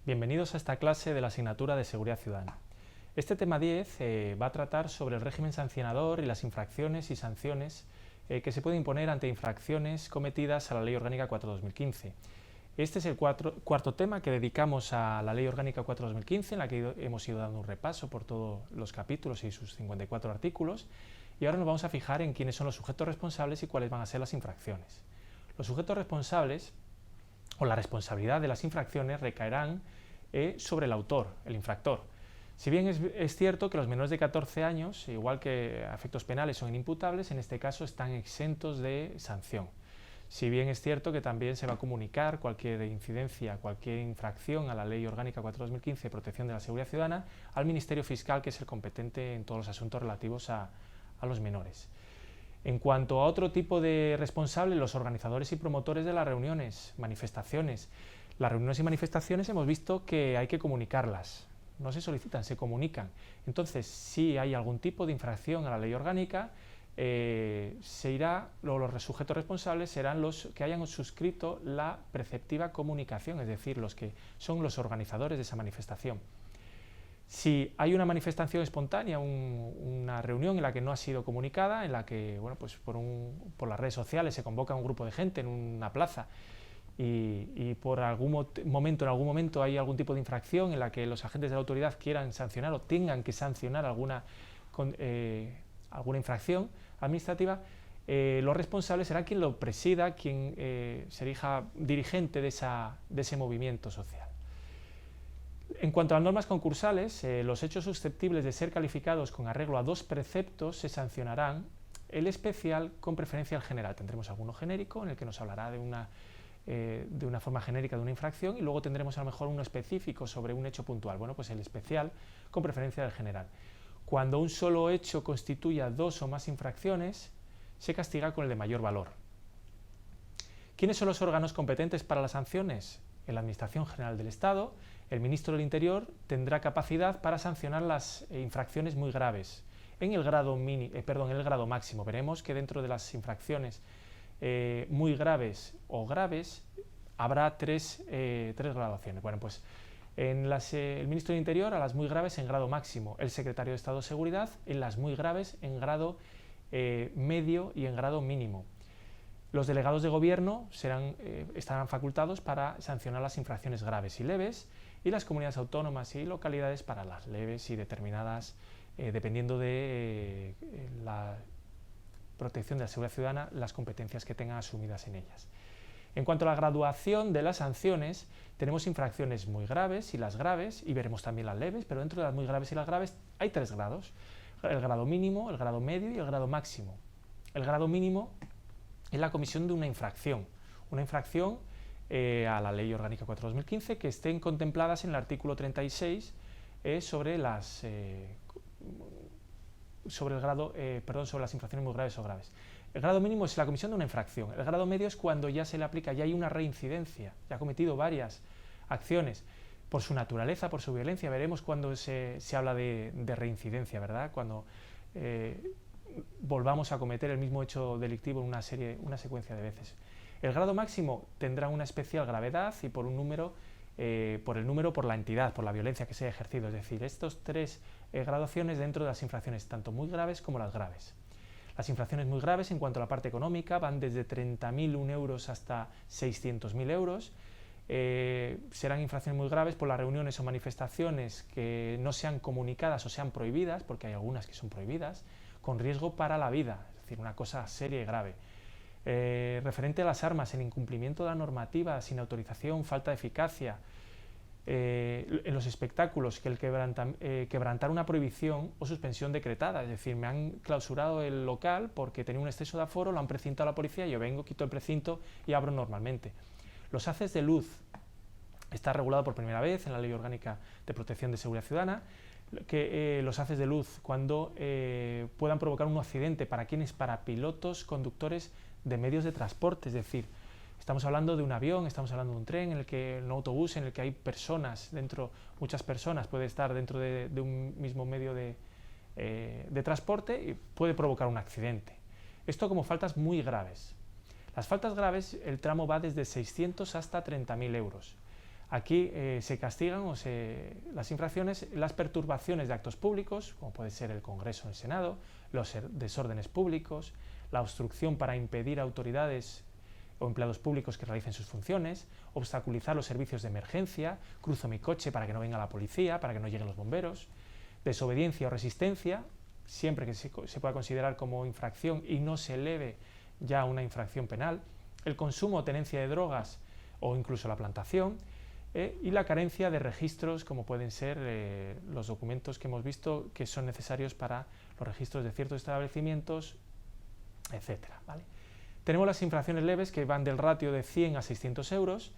Bienvenidos a esta clase de la asignatura de Seguridad Ciudadana. Este tema 10 va a tratar sobre el régimen sancionador y las infracciones y sanciones que se pueden imponer ante infracciones cometidas a la Ley Orgánica 4/2015. Este es el cuarto tema que dedicamos a la Ley Orgánica 4/2015, en la que hemos ido dando un repaso por todos los capítulos y sus 54 artículos, y ahora nos vamos a fijar en quiénes son los sujetos responsables y cuáles van a ser las infracciones. Los sujetos responsables o la responsabilidad de las infracciones recaerán sobre el autor, el infractor. Si bien es cierto que los menores de 14 años, igual que a efectos penales son inimputables, en este caso están exentos de sanción. Si bien es cierto que también se va a comunicar cualquier incidencia, cualquier infracción a la Ley Orgánica 4/2015 de Protección de la Seguridad Ciudadana al Ministerio Fiscal, que es el competente en todos los asuntos relativos a los menores. En cuanto a otro tipo de responsable, los organizadores y promotores de las reuniones, manifestaciones. Las reuniones y manifestaciones hemos visto que hay que comunicarlas, no se solicitan, se comunican. Entonces, si hay algún tipo de infracción a la ley orgánica, los sujetos responsables serán los que hayan suscrito la preceptiva comunicación, es decir, los que son los organizadores de esa manifestación. Si hay una manifestación espontánea, una reunión en la que no ha sido comunicada, en la que por las redes sociales se convoca a un grupo de gente en una plaza y por algún momento hay algún tipo de infracción en la que los agentes de la autoridad quieran sancionar o tengan que sancionar alguna infracción administrativa, los responsables será quien lo presida, quien se erija dirigente de ese movimiento social. En cuanto a las normas concursales, los hechos susceptibles de ser calificados con arreglo a dos preceptos se sancionarán, el especial con preferencia al general. Tendremos alguno genérico en el que nos hablará de una forma genérica de una infracción, y luego tendremos a lo mejor uno específico sobre un hecho puntual. Bueno, pues el especial con preferencia del general. Cuando un solo hecho constituya dos o más infracciones, se castiga con el de mayor valor. ¿Quiénes son los órganos competentes para las sanciones? En la Administración General del Estado, el Ministro del Interior tendrá capacidad para sancionar las infracciones muy graves. En el grado máximo, veremos que dentro de las infracciones muy graves o graves habrá tres graduaciones. Bueno, pues el Ministro del Interior a las muy graves en grado máximo, el Secretario de Estado de Seguridad en las muy graves en grado medio y en grado mínimo. Los delegados de gobierno estarán facultados para sancionar las infracciones graves y leves, y las comunidades autónomas y localidades para las leves y determinadas, dependiendo de la protección de la seguridad ciudadana, las competencias que tengan asumidas en ellas. En cuanto a la graduación de las sanciones, tenemos infracciones muy graves y las graves, y veremos también las leves, pero dentro de las muy graves y las graves hay tres grados: el grado mínimo, el grado medio y el grado máximo. El grado mínimo es la comisión de una infracción a la Ley Orgánica 4/2015 que estén contempladas en el artículo 36 sobre las infracciones muy graves o graves. El grado mínimo es la comisión de una infracción. El grado medio es cuando ya se le aplica, ya hay una reincidencia, ya ha cometido varias acciones. Por su naturaleza, por su violencia, veremos cuando se habla de reincidencia, ¿verdad? Cuando volvamos a cometer el mismo hecho delictivo en una secuencia de veces. El grado máximo tendrá una especial gravedad y por la entidad, por la violencia que se haya ejercido, es decir, estos tres graduaciones dentro de las infracciones tanto muy graves como las graves. Las infracciones muy graves en cuanto a la parte económica van desde 30.001 euros hasta 600.000 euros. Serán infracciones muy graves por las reuniones o manifestaciones que no sean comunicadas o sean prohibidas, porque hay algunas que son prohibidas, con riesgo para la vida, es decir, una cosa seria y grave. Referente a las armas, el incumplimiento de la normativa sin autorización, falta de eficacia. En los espectáculos, que quebrantar una prohibición o suspensión decretada, es decir, me han clausurado el local porque tenía un exceso de aforo, lo han precintado a la policía, yo vengo, quito el precinto y abro normalmente. Los haces de luz, está regulado por primera vez en la Ley Orgánica de Protección de Seguridad Ciudadana, que los haces de luz cuando puedan provocar un accidente, ¿para quiénes? Para pilotos, conductores de medios de transporte, es decir, estamos hablando de un avión, estamos hablando de un tren, un autobús en el que hay personas dentro, muchas personas, puede estar dentro de un mismo medio de transporte y puede provocar un accidente. Esto como faltas muy graves. Las faltas graves, el tramo va desde 600 hasta 30.000 euros. Aquí se castigan las infracciones, las perturbaciones de actos públicos, como puede ser el Congreso o el Senado, los desórdenes públicos, la obstrucción para impedir a autoridades o empleados públicos que realicen sus funciones, obstaculizar los servicios de emergencia, cruzo mi coche para que no venga la policía, para que no lleguen los bomberos, desobediencia o resistencia, siempre que se pueda considerar como infracción y no se eleve ya a una infracción penal, el consumo o tenencia de drogas o incluso la plantación, y la carencia de registros, como pueden ser los documentos que hemos visto que son necesarios para los registros de ciertos establecimientos, etcétera, ¿vale? Tenemos las infracciones leves, que van del ratio de 100 a 600 euros,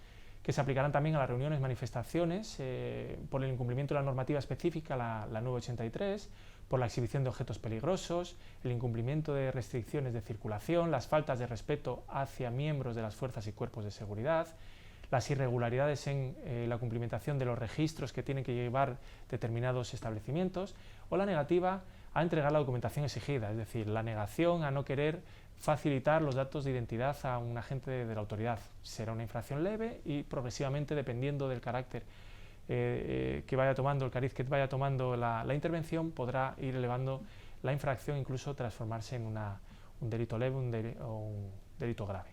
que se aplicarán también a las reuniones, manifestaciones, por el incumplimiento de la normativa específica, la 983, por la exhibición de objetos peligrosos, el incumplimiento de restricciones de circulación, las faltas de respeto hacia miembros de las fuerzas y cuerpos de seguridad, las irregularidades en la cumplimentación de los registros que tienen que llevar determinados establecimientos, o la negativa a entregar la documentación exigida, es decir, la negación a no querer facilitar los datos de identidad a un agente de la autoridad. Será una infracción leve y progresivamente, dependiendo del carácter que vaya tomando, el cariz que vaya tomando la intervención, podrá ir elevando la infracción, incluso transformarse en un delito leve o un delito grave.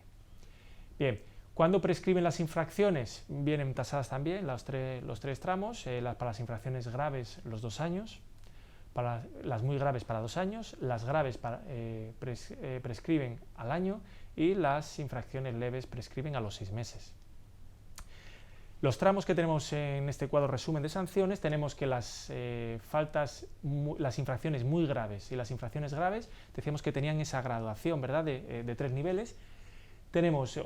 Bien, ¿cuándo prescriben las infracciones? Vienen tasadas también los tres tramos, para las infracciones graves los 2 años, para las muy graves para 2 años, las graves prescriben al año y las infracciones leves prescriben a los 6 meses. Los tramos que tenemos en este cuadro resumen de sanciones, tenemos que las infracciones muy graves y las infracciones graves, decíamos que tenían esa graduación, ¿verdad?, de 3 niveles. Tenemos,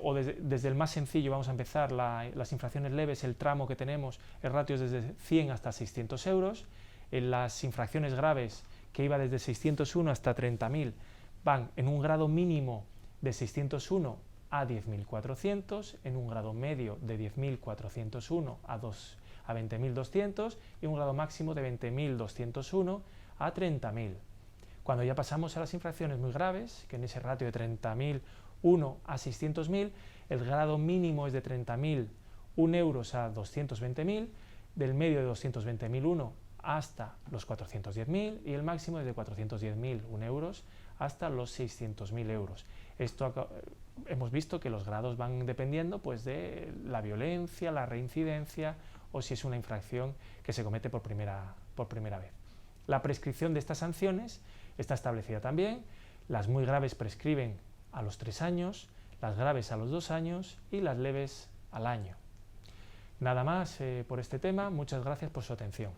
desde el más sencillo, vamos a empezar, las infracciones leves, el tramo que tenemos, el ratio es desde 100 hasta 600 euros. En las infracciones graves, que iba desde 601 hasta 30.000, van en un grado mínimo de 601 a 10.400, en un grado medio de 10.401 a 20.200 y un grado máximo de 20.201 a 30.000. Cuando ya pasamos a las infracciones muy graves, que en ese ratio de 30.001 a 600.000, el grado mínimo es de 30.001 euros a 220.000, del medio de 220.001 hasta los 410.000 y el máximo es de 410.001 euros hasta los 600.000 euros. Esto hemos visto que los grados van dependiendo, pues, de la violencia, la reincidencia o si es una infracción que se comete por primera vez. La prescripción de estas sanciones está establecida también. Las muy graves prescriben a los 3 años, las graves a los 2 años y las leves al año. Nada más por este tema. Muchas gracias por su atención.